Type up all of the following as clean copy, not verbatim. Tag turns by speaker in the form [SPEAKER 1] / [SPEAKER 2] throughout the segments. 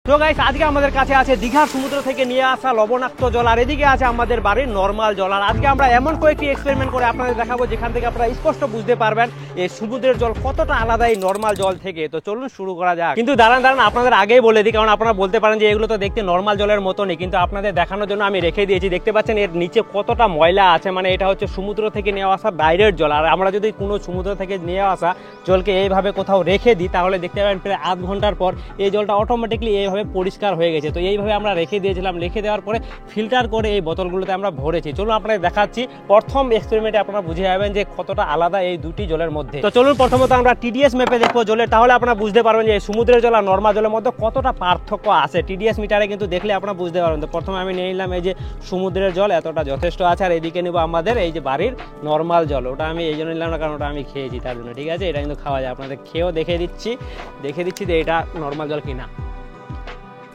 [SPEAKER 1] তো গাইস আজকে আমাদের কাছে আছে দীঘার সমুদ্র থেকে নিয়ে আসা লবণাক্ত জল, আর এদিকে আছে আমাদের বাড়ির নর্মাল জল। আর আজকে আমরা এমন কয়েকটি এক্সপেরিমেন্ট করে আপনাদের দেখাবো যেখান থেকে আপনারা স্পষ্ট বুঝতে পারবেন এই সমুদ্রের জল কতটা আলাদা এই নর্মাল জল থেকে। তো চলুন শুরু করা যাক। কিন্তু দাঁড়ান আপনাদের আগেই বলে দিই, কারণ আপনারা বলতে পারেন যে এগুলো তো দেখতে নর্মাল জলের মতনই, কিন্তু আপনাদের দেখানোর জন্য আমি রেখে দিয়েছি। দেখতে পাচ্ছেন এর নিচে কতটা ময়লা আছে, মানে এটা হচ্ছে সমুদ্র থেকে নিয়ে আসা বাইরের জল। আর আমরা যদি কোনো সমুদ্র থেকে নিয়ে আসা জলকে এইভাবে কোথাও রেখে দিই তাহলে দেখতে পাবেন প্রায় আধ ঘন্টার পর এই জলটা অটোমেটিকলি এইভাবে পরিষ্কার হয়ে গেছে। তো এইভাবে আমরা রেখে দিয়েছিলাম, রেখে দেওয়ার পরে ফিল্টার করে এই বোতলগুলোতে আমরা ভরেছি। চলুন আপনাদের দেখাচ্ছি। প্রথম এক্সপেরিমেন্টে আপনারা বুঝে যাবেন যে কতটা আলাদা এই দুটি জলের মধ্যে। তো চলুন প্রথমত আমরা টিডিএস মেপে দেখবো জলের, তাহলে আপনারা বুঝতে পারবেন যে সমুদ্রের জল আর নর্মাল জলের মধ্যে কতটা পার্থক্য আছে। টিডিএস মিটারে কিন্তু দেখলে আপনারা বুঝতে পারবেন। তো প্রথমে আমি নিয়ে নিলাম এই যে সমুদ্রের জল, এতটা যথেষ্ট আছে। আর এদিকে নেবো আমাদের এই যে বাড়ির নর্মাল জল, ওটা আমি এই জন্য নিলাম না কারণ ওটা আমি খেয়েছি তার জন্য, ঠিক আছে। এটা কিন্তু খাওয়া যায়, আপনাদের খেয়েও দেখিয়ে দিচ্ছি যে এটা নর্মাল জল কিনা।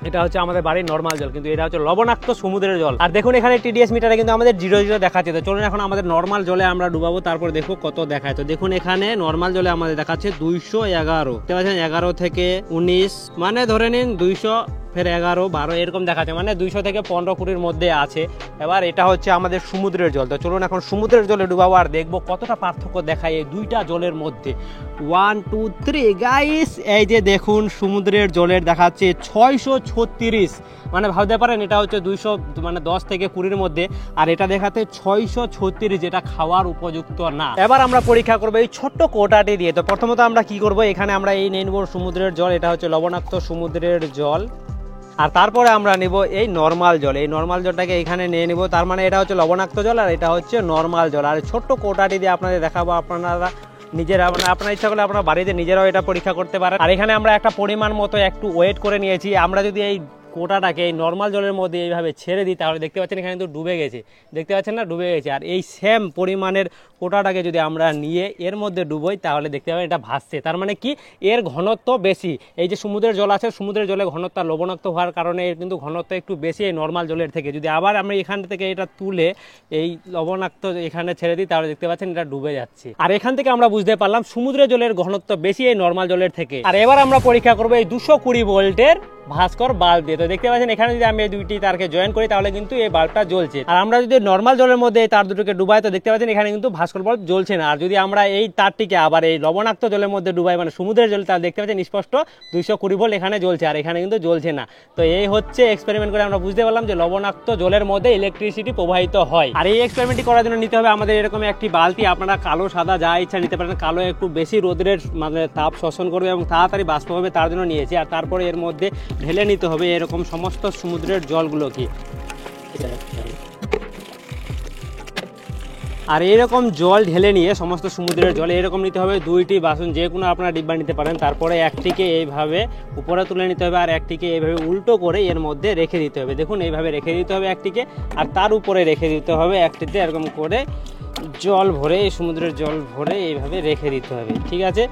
[SPEAKER 1] এটা হচ্ছে আমাদের বাড়ির নর্মাল জল, কিন্তু এটা হচ্ছে লবণাক্ত সমুদ্রের জল। আর দেখুন এখানে টিডিএস মিটারে কিন্তু আমাদের 0 দেখাচ্ছে। তো চলুন এখন আমাদের নর্মাল জলে আমরা ডুবাবো, তারপর দেখবো কত দেখায়। তো দেখুন এখানে নর্মাল জলে আমাদের দেখাচ্ছে 211, দেখতে পাচ্ছেন 11 থেকে 19, মানে ধরে নিন 200 ফের 11, 12 এরকম দেখাচ্ছে, মানে 200 থেকে 15-20 মধ্যে আছে। এবার এটা হচ্ছে আমাদের সমুদ্রের জল। তো চলুন এখন সমুদ্রের জলে ডুবাবো আর দেখবো কতটা পার্থক্য দেখায় এই দুইটা জলের মধ্যে। 1 2 3 গাইস, এই যে দেখুন সমুদ্রের জলের দেখাচ্ছে 636, মানে ভাবতে পারেন এটা হচ্ছে 200 মানে 10 থেকে 20-র মধ্যে, আর এটা দেখাতে 636, যেটা খাওয়ার উপযুক্ত না। এবার আমরা পরীক্ষা করবো এই ছোট্ট কোটাটি দিয়ে। তো প্রথমত আমরা কি করব, এখানে আমরা এই নেব সমুদ্রের জল, এটা হচ্ছে লবণাক্ত সমুদ্রের জল। আর তারপরে আমরা নেব এই নর্মাল জল, এই নর্মাল জলটাকে এখানে নিয়ে নেব। তার মানে এটা হচ্ছে লবণাক্ত জল আর এটা হচ্ছে নর্মাল জল। আর ছোট্ট কোটাটি দিয়ে আপনাদের দেখাবো, আপনারা নিজেরা মানে আপনার ইচ্ছা করলে আপনারা বাড়িতে নিজেরাও এটা পরীক্ষা করতে পারেন। আর এখানে আমরা একটা পরিমাণ মতো একটু ওয়েট করে নিয়েছি। আমরা যদি এই কোটাটাকে এই নর্মাল জলের মধ্যে এইভাবে ছেড়ে দিই তাহলে দেখতে পাচ্ছেন এখানে কিন্তু ডুবে গেছে, দেখতে পাচ্ছেন না, ডুবে গেছে। আর এই সেম পরিমাণের কোটাটাকে যদি আমরা নিয়ে এর মধ্যে ডুবোই তাহলে দেখতে পাবেন এটা ভাসছে। তার মানে কি, এর ঘনত্ব বেশি। এই যে সমুদ্রের জল আছে, সমুদ্রের জলে ঘনত্ব লবণাক্ত হওয়ার কারণে এর কিন্তু ঘনত্ব একটু বেশি এই নর্মাল জলের থেকে। যদি আবার আমরা এখান থেকে এটা তুলে এই লবণাক্ত এখানে ছেড়ে দিই তাহলে দেখতে পাচ্ছেন এটা ডুবে যাচ্ছে। আর এখান থেকে আমরা বুঝতে পারলাম সমুদ্রের জলের ঘনত্ব বেশি এই নর্মাল জলের থেকে। আর এবার আমরা পরীক্ষা করবো এই 220 ভোল্টের ভাস্কর বাল্ব দিয়ে। তো দেখতে পাচ্ছেন এখানে যদি আমি এই দুইটি তারকে জয়েন করি তাহলে কিন্তু এই বাল্বটা জ্বলছে। আর আমরা যদি নর্মাল জলের মধ্যে এই তার দুটোকে ডুবাই তো দেখতে পাচ্ছেন এখানে কিন্তু ভাস্কর বাল্ব জ্বলছে না। আর যদি আমরা এই তারটিকে আবার এই লবণাক্ত জলের মধ্যে ডুবাই, মানে সমুদ্রের জল, তাহলে দেখতে পাচ্ছেন স্পষ্ট 220 ভোল্ট এখানে জ্বলছে আর এখানে কিন্তু জ্বলছে না। তো এই হচ্ছে এক্সপেরিমেন্ট করে আমরা বুঝতে পারলাম যে লবণাক্ত জলের মধ্যে ইলেকট্রিসিটি প্রবাহিত হয়। আর এই এক্সপেরিমেন্টটি করার জন্য নিতে হবে আমাদের এরকম একটি বালতি। আপনারা কালো সাদা যা ইচ্ছা নিতে পারেন। কালো একটু বেশি রোদের মানে তাপ শোষণ করবে এবং তাড়াতাড়ি বাষ্প হবে, তার জন্য নিয়েছি। আর তারপরে এর মধ্যে ঢেলে নিতে হবে এরকম সমস্ত সমুদ্রের জলগুলোকে। আর এরকম জল ঢেলে নিয়ে সমস্ত সমুদ্রের জল এরকম নিতে হবে 2টি বাসন, যে কোনো আপনারা ডিব্বা নিতে পারেন। তারপরে একটিকে এইভাবে উপরে তুলে নিতে হবে আর একটিকে এইভাবে উল্টো করে এর মধ্যে রেখে দিতে হবে। দেখুন এইভাবে রেখে দিতে হবে একটিকে, আর তার উপরে রেখে দিতে হবে একটিতে। এরকম করে জল ভরে, সমুদ্রের জল ভরে এইভাবে রেখে দিতে হবে, ঠিক আছে।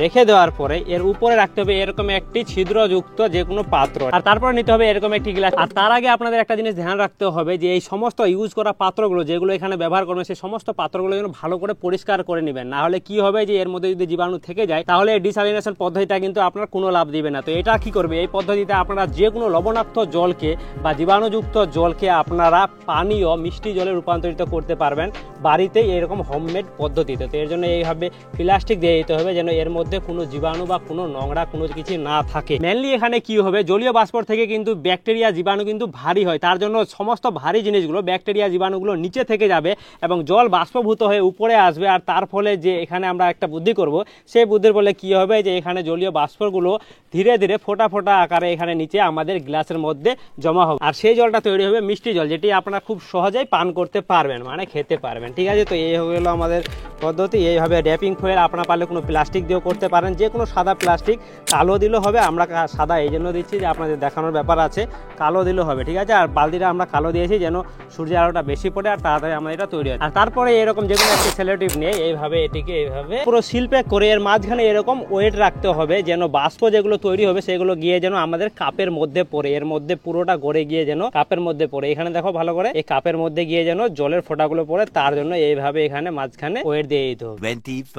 [SPEAKER 1] রেখে দেওয়ার পরে এর উপরে রাখতে হবে এরকম একটি ছিদ্রযুক্ত যে কোনো পাত্র, আর তারপরে নিতে হবে এরকম একটি গ্লাস। আর তার আগে আপনাদের একটা জিনিস ধ্যান রাখতে হবে যে এই সমস্ত ইউজ করা পাত্রগুলো যেগুলো এখানে ব্যবহার করবেন সেই সমস্ত পাত্রগুলো যেন ভালো করে পরিষ্কার করে নেবেন। না হলে কি হবে যে এর মধ্যে যদি জীবাণু থেকে যায় তাহলে এই ডিসালিনেশন পদ্ধতিটা কিন্তু আপনার কোনো লাভ দিবে না। তো এটা কি করবে, এই পদ্ধতিতে আপনারা যে কোনো লবণাক্ত জলকে বা জীবাণুযুক্ত জলকে আপনারা পানীয় মিষ্টি জলে রূপান্তরিত করতে পারবেন বাড়িতেই এরকম হোমমেড পদ্ধতিতে। তো এর জন্য এইভাবে প্লাস্টিক দিয়ে দিতে হবে যেন এর মধ্যে কোনো জীবাণু বা কোনো নোংরা কোনো কিছু না থাকে। মেনলি এখানে কি হবে, জলীয় বাষ্প থেকে কিন্তু ব্যাকটেরিয়া জীবাণু কিন্তু ভারী হয়, তার জন্য সমস্ত ভারী জিনিসগুলো ব্যাকটেরিয়া জীবাণুগুলো নিচে থেকে যাবে এবং জল বাষ্পভূত হয়ে উপরে আসবে। আর তার ফলে যে এখানে আমরা একটা বুদ্ধি করব, সেই বুদ্ধির ফলে কি হবে যে এখানে জলীয় বাষ্পগুলো ধীরে ধীরে ফোটা ফোটা আকারে এখানে নিচে আমাদের গ্লাসের মধ্যে জমা হবে। আর সেই জলটা তৈরি হবে মিষ্টি জল, যেটি আপনারা খুব সহজেই পান করতে পারবেন, মানে খেতে পারবেন, ঠিক আছে। তো এই হলো আমাদের পদ্ধতি। এইভাবে র্যাপিং ফয়েল আপনারা পারলে কোনো প্লাস্টিক দিয়েও করতে পারেন, যে কোনো সাদা প্লাস্টিক, কালো দিলেও হবে। আমরা সাদা এই জন্য দিচ্ছি যে আপনাদের দেখানোর ব্যাপার আছে, কালো দিলেও হবে, ঠিক আছে। আর বালতিটা আমরা কালো দিয়েছি যেন সূর্যের আলোটা বেশি পড়ে আর তাড়াতাড়ি আমাদের এটা তৈরি হয়। আর তারপরে এরকম যে কোনো একটা সেলোটিপ নিয়ে এইভাবে এটিকে এইভাবে পুরো সিল প্যাক করে এর মাঝখানে এরকম ওয়েট রাখতে হবে যেন বাষ্প যেগুলো তৈরি হবে সেগুলো গিয়ে যেন আমাদের কাপের মধ্যে পড়ে, এর মধ্যে পুরোটা গড়ে গিয়ে যেন কাপের মধ্যে পড়ে। এখানে দেখো ভালো করে, এই কাপের মধ্যে গিয়ে যেন জলের ফোঁটাগুলো পড়ে, তার জন্য এইভাবে এখানে মাঝখানে ওয়েট দিয়ে দিতে হবে।
[SPEAKER 2] 24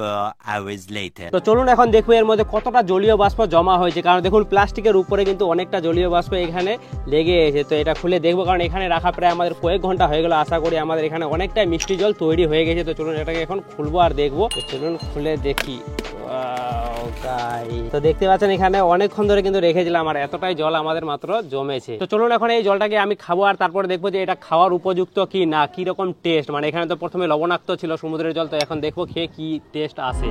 [SPEAKER 2] hours later.
[SPEAKER 1] তো চলুন এখন দেখবো এর মধ্যে কতটা জলীয় বাষ্প জমা হয়েছে, কারণ দেখুন প্লাস্টিকের উপরে কিন্তু অনেকটা জলীয় বাষ্প এখানে লেগে এসেছে। তো এটা খুলে দেখবো, কারণ এখানে রাখা প্রায় আমাদের কয়েক ঘন্টা হয়ে গেল। আশা করি আমাদের এখানে অনেকটাই মিষ্টি জল তৈরি হয়ে গেছে। তো চলুন এটাকে এখন খুলবো আর দেখবো। তো চলুন খুলে দেখি। তো দেখতে পাচ্ছেন এখানে অনেকক্ষণ ধরে কিন্তু রেখেছিলাম আর এতটাই জল আমাদের মাত্র জমেছে। তো চলুন এখন এই জলটাকে আমি খাবো আর তারপরে দেখবো যে এটা খাওয়ার উপযুক্ত কি না, কি রকম টেস্ট। মানে এখানে তো প্রথমে লবণাক্ত ছিল সমুদ্রের জল, তো এখন দেখবো খেয়ে কি টেস্ট আসে।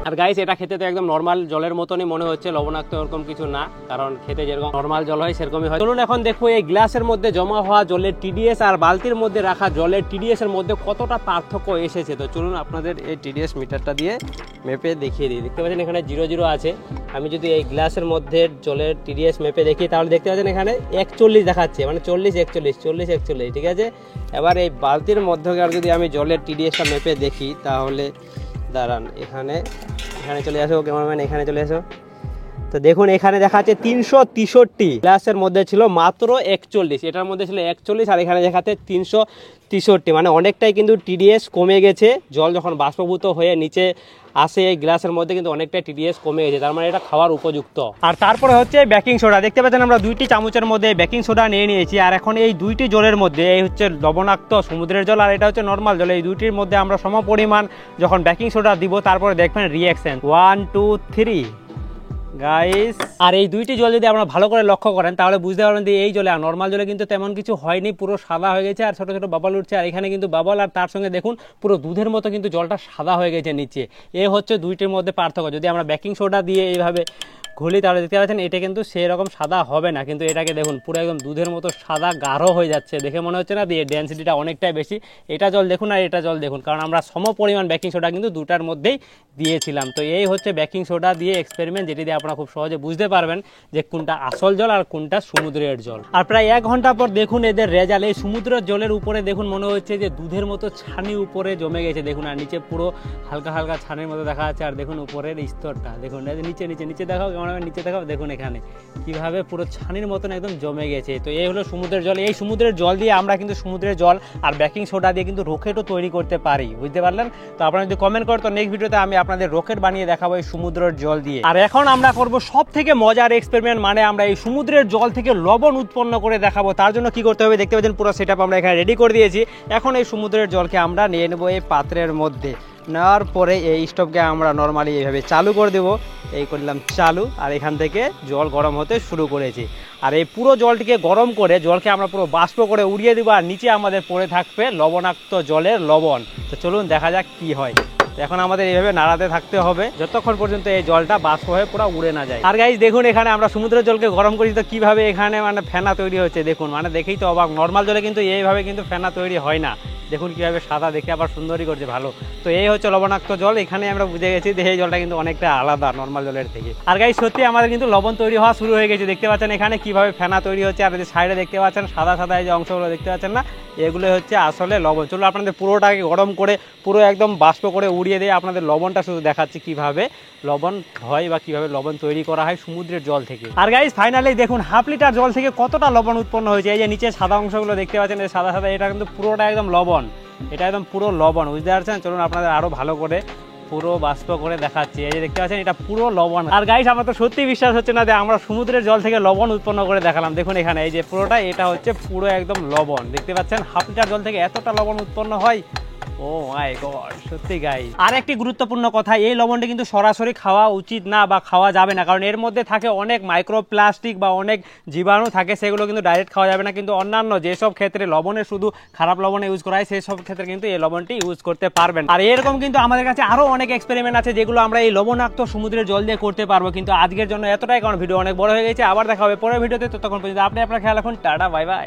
[SPEAKER 1] আর গাইস এটা খেতে তো একদম নর্মাল জলের মতনই মনে হচ্ছে, লবণাক্ত এরকম কিছু না, কারণ খেতে যেরকম নর্মাল জল হয় সেরকমই হয়। চলুন এখন দেখবো এই গ্লাসের মধ্যে জমা হওয়া জলের টিডিএস আর বালতির মধ্যে রাখা জলের টিডিএস এর মধ্যে কতটা পার্থক্য এসেছে। তো চলুন আপনাদের এই টিডিএস মিটারটা দিয়ে মেপে দেখিয়ে দিই। দেখতে পাচ্ছেন এখানে 0 আছে। আমি যদি এই গ্লাসের মধ্যে জলের টিডিএস মেপে দেখি তাহলে দেখতে পাচ্ছেন এখানে 41 দেখাচ্ছে, মানে 40 41 ঠিক আছে। এবার এই বালতির মধ্যকার যদি আমি জলের টিডিএসটা মেপে দেখি তাহলে দাঁড়ান, এখানে চলে আসো ক্যামেরাম্যান, এখানে চলে আসো। তো দেখুন এখানে দেখাচ্ছে 363, গ্লাসের মধ্যে ছিল মাত্র 41, এটার মধ্যে ছিল 41 আর এখানে দেখাচ্ছে 363, মানে অনেকটাই কিন্তু টিডিএস কমে গেছে। জল যখন বাষ্পভূত হয়ে নিচে আসে এই গ্লাসের মধ্যে কিন্তু অনেকটা টিডিএস কমে গেছে, তার মানে এটা খাওয়ার উপযুক্ত। আর তারপরে হচ্ছে বেকিং সোডা। দেখতে পাচ্ছেন আমরা 2টি চামচের মধ্যে বেকিং সোডা নিয়ে নিয়েছি। আর এখন এই 2টি জলের মধ্যে, এই হচ্ছে লবণাক্ত সমুদ্রের জল আর এটা হচ্ছে নর্মাল জল, এই 2টির মধ্যে আমরা সম পরিমাণ যখন বেকিং সোডা দিব তারপরে দেখবেন রিঅ্যাকশন 1 2 3 গাইস। আর এই 2টি জল যদি আপনারা ভালো করে লক্ষ্য করেন তাহলে বুঝতে পারবেন যে এই জলে আর নর্মাল জলে কিন্তু তেমন কিছু হয়নি, পুরো সাদা হয়ে গেছে আর ছোট ছোট বাবল উঠছে। আর এখানে কিন্তু বাবল, আর তার সঙ্গে দেখুন পুরো দুধের মতো কিন্তু জলটা সাদা হয়ে গেছে নিচে। এ হচ্ছে 2টির মধ্যে পার্থক্য। যদি আমরা বেকিং সোডা দিয়ে এইভাবে ঘুলি তাহলে দেখতে পাচ্ছেন এটা কিন্তু সেরকম সাদা হবে না, কিন্তু এটাকে দেখুন পুরো একদম দুধের মতো সাদা গাঢ় হয়ে যাচ্ছে। দেখে মনে হচ্ছে না দিয়ে ডেন্সিটিটা অনেকটাই বেশি। এটা জল দেখুন আর এটা জল দেখুন, কারণ আমরা সম পরিমাণ বেকিং সোডা কিন্তু 2টার মধ্যেই দিয়েছিলাম। তো এই হচ্ছে বেকিং সোডা দিয়ে এক্সপেরিমেন্ট, যেটি দিয়ে আপনারা খুব সহজে বুঝতে পারবেন যে কোনটা আসল জল আর কোনটা সমুদ্রের জল। আর প্রায় 1 ঘন্টা পর দেখুন এদের রেজাল্ট। এই সমুদ্রের জলের উপরে দেখুন মনে হচ্ছে যে দুধের মতো ছানি উপরে জমে গেছে দেখুন, আর নিচে পুরো হালকা হালকা ছানির মতো দেখা যাচ্ছে। আর দেখুন উপরের স্তরটা দেখুন, নিচে নিচে নিচে দেখাও, নিচে দেখাও, দেখুন এখানে কিভাবে পুরো ছানির মতন একদম জমে গেছে। তো এই হলো সমুদ্রের জল। এই সমুদ্রের জল দিয়ে আমরা কিন্তু সমুদ্রের জল আর বেকিং সোডা দিয়ে কিন্তু রকেটও তৈরি করতে পারি, বুঝতে পারলেন? তো আপনারা যদি কমেন্ট করেন তো নেক্সট ভিডিওতে আমি আপনাদের রকেট বানিয়ে দেখাবো এই সমুদ্রের জল দিয়ে। আর এখন আমরা করব সব থেকে মজার এক্সপেরিমেন্ট, মানে আমরা এই সমুদ্রের জল থেকে লবণ উৎপন্ন করে দেখাবো। তার জন্য কি করতে হবে দেখতে পাচ্ছেন পুরো সেটআপ আমরা এখানে রেডি করে দিয়েছি। এখন এই সমুদ্রের জলকে আমরা নিয়ে নেব এই পাত্রের মধ্যে। নেওয়ার পরে এই স্টোভকে আমরা নর্মালি এইভাবে চালু করে দেবো। এই করলাম চালু, আর এখান থেকে জল গরম হতে শুরু করেছি। আর এই পুরো জলটিকে গরম করে জলকে আমরা পুরো বাষ্প করে উড়িয়ে দেবো, আর নিচে আমাদের পড়ে থাকবে লবণাক্ত জলের লবণ। তো চলুন দেখা যাক কি হয়। এখন আমাদের এইভাবে নাড়াতে থাকতে হবে যতক্ষণ পর্যন্ত এই জলটা বাষ্প হয়ে পুরো উড়ে না যায়। আর গাইস দেখুন এখানে আমরা সমুদ্রের জলকে গরম করি তো কিভাবে এখানে মানে ফেনা তৈরি হচ্ছে দেখুন, মানে দেখেই তো অবাক। নর্মাল জলে কিন্তু এইভাবে কিন্তু ফেনা তৈরি হয় না। দেখুন কিভাবে সাদা, দেখে আবার সুন্দরই করছে ভালো। তো এই হচ্ছে লবণাক্ত জল। এখানে আমরা বুঝে গেছি যে এই জলটা কিন্তু অনেকটা আলাদা নর্মাল জলের থেকে। আর গাইস সত্যি আমাদের কিন্তু লবণ তৈরি হওয়া শুরু হয়ে গেছে। দেখতে পাচ্ছেন এখানে কিভাবে ফেনা তৈরি হচ্ছে, আর যে সাইডে দেখতে পাচ্ছেন সাদা সাদা এই যে অংশগুলো দেখতে পাচ্ছেন না, এগুলো হচ্ছে আসলে লবণ। চলো আপনাদের পুরোটাকে গরম করে পুরো একদম বাষ্প করে উড়িয়ে দিয়ে আপনাদের লবণটা শুধু দেখাচ্ছি কিভাবে লবণ হয় বা কিভাবে লবণ তৈরি করা হয় সমুদ্রের জল থেকে। আর গাইস ফাইনালি দেখুন 1/2 লিটার জল থেকে কতটা লবণ উৎপন্ন হয়েছে। এই যে নিচে সাদা অংশগুলো দেখতে পাচ্ছেন এই সাদা সাদা, এটা কিন্তু পুরোটা একদম লবণ, এটা একদম পুরো লবণ, বুঝতে পারছেন? চলুন আপনাদের আরো ভালো করে পুরো বাষ্প করে দেখাচ্ছি। এই যে দেখতে পাচ্ছেন এটা পুরো লবণ। আর গাইস আমার তো সত্যি বিশ্বাস হচ্ছে না যে আমরা সমুদ্রের জল থেকে লবণ উৎপন্ন করে দেখালাম। দেখুন এখানে এই যে পুরোটা, এটা হচ্ছে পুরো একদম লবণ। দেখতে পাচ্ছেন 1/2 লিটার জল থেকে এতটা লবণ উৎপন্ন হয়। ও মাই গড, সত্যি গাইস। আর একটি গুরুত্বপূর্ণ কথা, এই লবণটা কিন্তু সরাসরি খাওয়া উচিত না বা খাওয়া যাবে না, কারণ এর মধ্যে থাকে অনেক মাইক্রোপ্লাস্টিক বা অনেক জীবাণু থাকে, সেগুলো কিন্তু ডাইরেক্ট খাওয়া যাবে না। কিন্তু অন্যান্য যেসব ক্ষেত্রে লবণে শুধু খারাপ লবণে ইউজ করা হয় সেই সব ক্ষেত্রে কিন্তু এই লবণটি ইউজ করতে পারবেন। আর এরকম কিন্তু আমাদের কাছে আরো অনেক এক্সপেরিমেন্ট আছে যেগুলো আমরা এই লবণাক্ত সমুদ্রের জল দিয়ে করতে পারবো। কিন্তু আজকের জন্য এতটাই, কারণ ভিডিও অনেক বড় হয়ে গেছে। আবার দেখা হবে পরের ভিডিওতে। ততক্ষণ পর্যন্ত আপনি আপনার খেয়াল রাখুন। Tata, bye bye.